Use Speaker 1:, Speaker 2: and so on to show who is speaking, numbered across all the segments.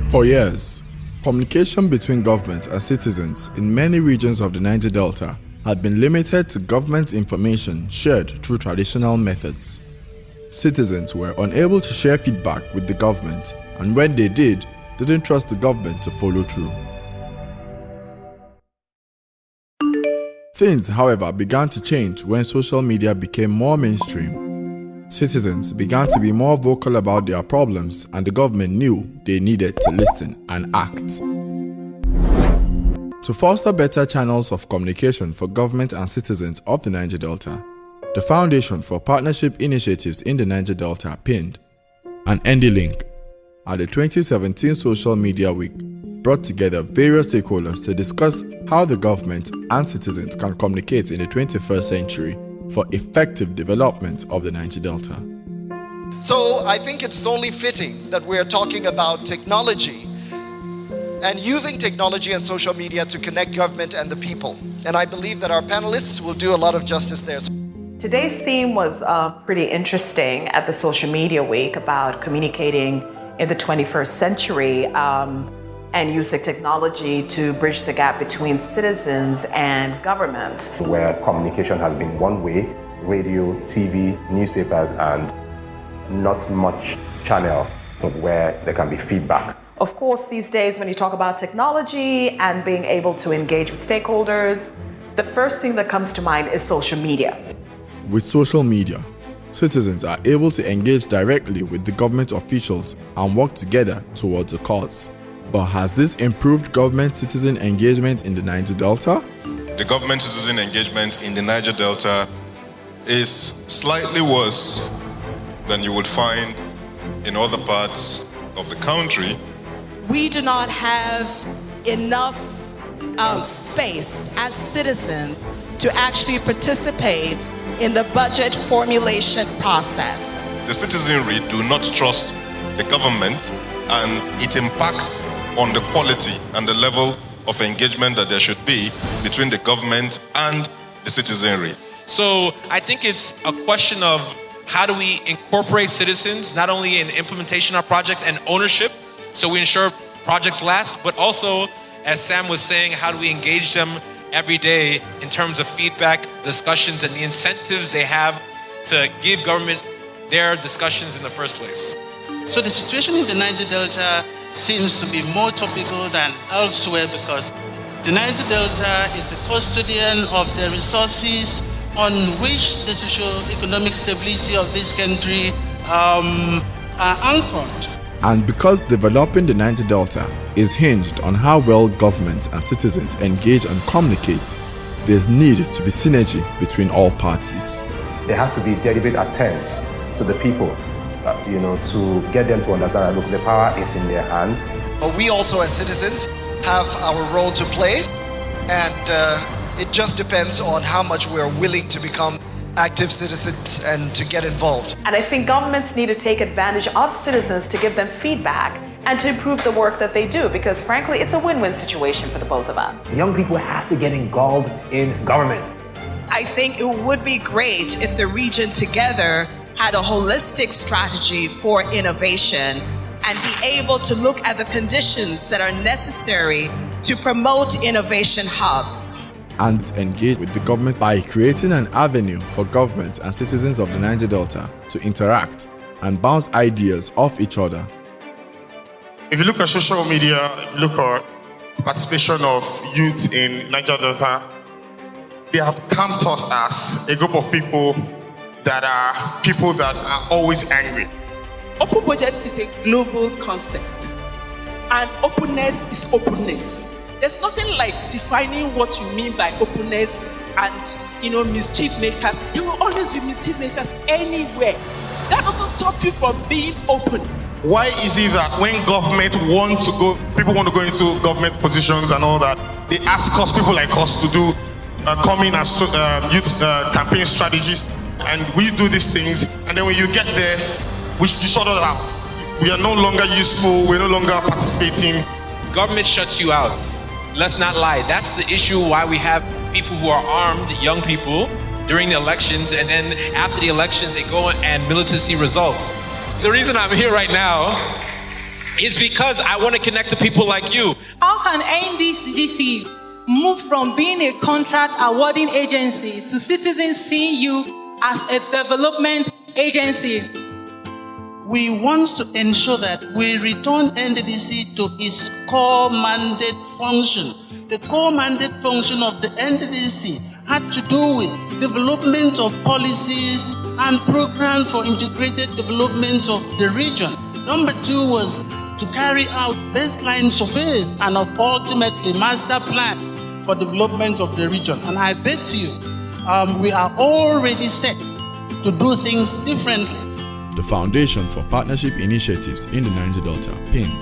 Speaker 1: For years, communication between government and citizens in many regions of the Niger Delta had been limited to government information shared through traditional methods. Citizens were unable to share feedback with the government, and when they didn't trust the government to follow through. Things, however, began to change when social media became more mainstream. Citizens began to be more vocal about their problems, and the government knew they needed to listen and act. To foster better channels of communication for government and citizens of the Niger Delta, the Foundation for Partnership Initiatives in the Niger Delta, PIND, and ND-Link, at the 2017 Social Media Week, brought together various stakeholders to discuss how the government and citizens can communicate in the 21st century for effective development of the Niger Delta.
Speaker 2: So I think it's only fitting that we're talking about technology and using technology and social media to connect government and the people. And I believe that our panelists will do a lot of justice there.
Speaker 3: Today's theme was pretty interesting at the Social Media Week about communicating in the 21st century and using technology to bridge the gap between citizens and government.
Speaker 4: Where communication has been one way, radio, TV, newspapers, and not much channel where there can be feedback.
Speaker 3: Of course, these days when you talk about technology and being able to engage with stakeholders, the first thing that comes to mind is social media.
Speaker 1: With social media, citizens are able to engage directly with the government officials and work together towards a cause. But has this improved government-citizen engagement in the Niger Delta?
Speaker 5: The government-citizen engagement in the Niger Delta is slightly worse than you would find in other parts of the country.
Speaker 6: We do not have enough space as citizens to actually participate in the budget formulation process.
Speaker 5: The citizenry do not trust the government, and it impacts on the quality and the level of engagement that there should be between the government and the citizenry.
Speaker 7: So I think it's a question of how do we incorporate citizens, not only in implementation of projects and ownership, so we ensure projects last, but also, as Sam was saying, how do we engage them every day in terms of feedback, discussions, and the incentives they have to give government their discussions in the first place.
Speaker 8: So the situation in the Niger Delta seems to be more topical than elsewhere because the Niger Delta is the custodian of the resources on which the socio-economic stability of this country are anchored.
Speaker 1: And because developing the Niger Delta is hinged on how well government and citizens engage and communicate, there's need to be synergy between all parties.
Speaker 4: There has to be deliberate attempt to the people, to get them to understand that, look, the power is in their hands.
Speaker 2: But we also as citizens have our role to play, and it just depends on how much we're willing to become active citizens and to get involved.
Speaker 3: And I think governments need to take advantage of citizens to give them feedback and to improve the work that they do, because frankly, it's a win-win situation for the both of us.
Speaker 9: Young people have to get involved in government.
Speaker 6: I think it would be great if the region together had a holistic strategy for innovation and be able to look at the conditions that are necessary to promote innovation hubs.
Speaker 1: And engage with the government by creating an avenue for government and citizens of the Niger Delta to interact and bounce ideas off each other.
Speaker 10: If you look at social media, if you look at participation of youth in Niger Delta, they have come to us as a group of people that are always angry.
Speaker 11: Open budget is a global concept, and openness is openness. There's nothing like defining what you mean by openness and, mischief makers. There will always be mischief makers anywhere. That doesn't stop you from being open.
Speaker 10: Why is it that when people want to go into government positions and all that, they ask us, people like us, to do come in as youth campaign strategists, and we do these things, and then when you get there, we shut it out. We are no longer useful, we're no longer participating.
Speaker 7: Government shuts you out. Let's not lie. That's the issue why we have people who are armed, young people, during the elections, and then after the elections, they go and militancy results. The reason I'm here right now is because I want to connect to people like you.
Speaker 12: How can NDDC move from being a contract awarding agency to citizens seeing you as a development agency?
Speaker 8: We want to ensure that we return NDDC to its core mandate function. The core mandate function of the NDDC had to do with development of policies and programs for integrated development of the region. Number 2 was to carry out baseline surveys and ultimately master plan for development of the region. And I bet you, we are already set to do things differently.
Speaker 1: The Foundation for Partnership Initiatives in the Niger Delta, PIND,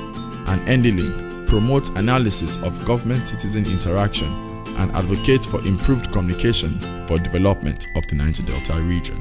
Speaker 1: and NDLink promotes analysis of government-citizen interaction and advocates for improved communication for development of the Niger Delta region.